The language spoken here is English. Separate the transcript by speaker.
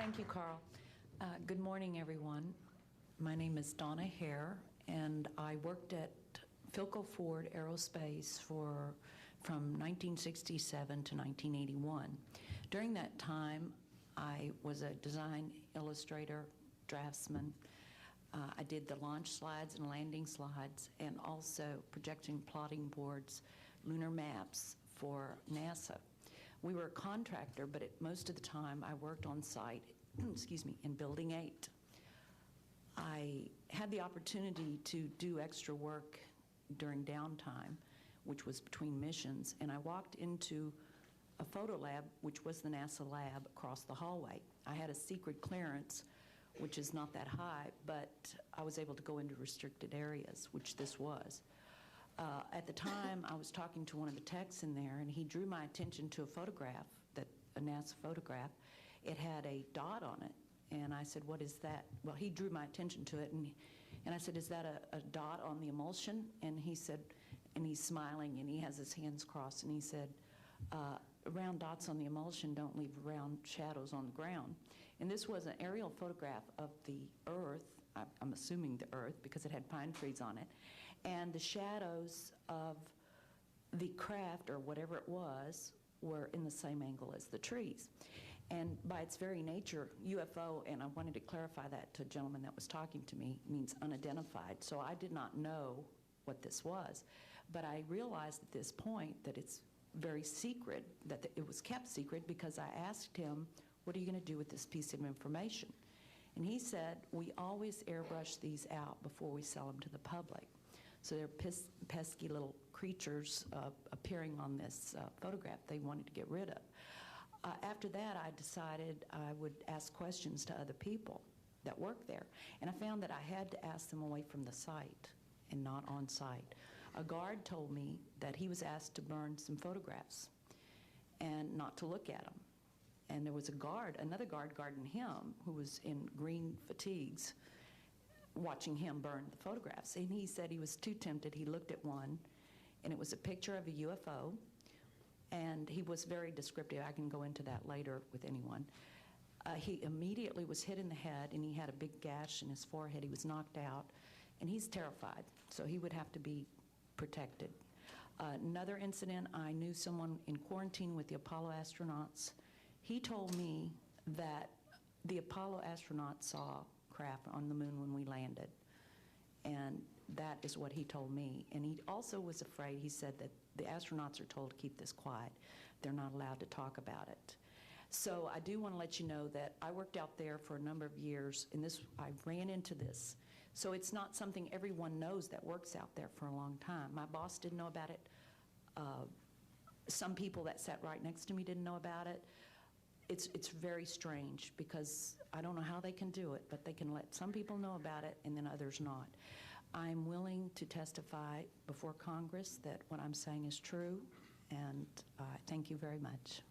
Speaker 1: Thank you, Carl. Good morning, everyone. My name is Donna Hare, and I worked at Philco Ford Aerospace from 1967 to 1981. During that time, I was a design illustrator, draftsman. I did the launch slides and landing slides, and also projection plotting boards, lunar maps for NASA. We were a contractor, but most of the time I worked on site, excuse me, in Building 8. I had the opportunity to do extra work during downtime, which was between missions, and I walked into a photo lab, which was the NASA lab across the hallway. I had a secret clearance, which is not that high, but I was able to go into restricted areas, which this was. At the time, I was talking to one of the techs in there, and he drew my attention to a photograph, a NASA photograph. It had a dot on it, and I said, "What is that?" Well, he drew my attention to it, and I said, "Is that a dot on the emulsion?" And he said, and he's smiling, and he has his hands crossed, and he said, "Round dots on the emulsion don't leave round shadows on the ground." And this was an aerial photograph of the Earth, I'm assuming the Earth, because it had pine trees on it, and the shadows of the craft, or whatever it was, were in the same angle as the trees. And by its very nature, UFO, and I wanted to clarify that to a gentleman that was talking to me, means unidentified. So I did not know what this was. But I realized at this point that it's very secret, that it was kept secret, because I asked him, "What are you going to do with this piece of information?" And he said, "We always airbrush these out before we sell them to the public." So they're pesky little creatures appearing on this photograph they wanted to get rid of. After that, I decided I would ask questions to other people that work there. And I found that I had to ask them away from the site and not on site. A guard told me that he was asked to burn some photographs and not to look at them. And there was another guard guarding him, who was in green fatigues, watching him burn the photographs. And he said he was too tempted. He looked at one, and it was a picture of a UFO, and he was very descriptive. I can go into that later with anyone. He immediately was hit in the head, and he had a big gash in his forehead. He was knocked out, and he's terrified, so he would have to be protected. Another incident, I knew someone in quarantine with the Apollo astronauts. He told me that the Apollo astronauts saw craft on the moon when we landed, and that is what he told me. And he also was afraid. He said that the astronauts are told to keep this quiet. They're not allowed to talk about it. So I do want to let you know that I worked out there for a number of years, and I ran into this. So it's not something everyone knows that works out there for a long time. My boss didn't know about it. Some people that sat right next to me didn't know about it. It's very strange, because I don't know how they can do it, but they can let some people know about it and then others not. I'm willing to testify before Congress that what I'm saying is true, and thank you very much.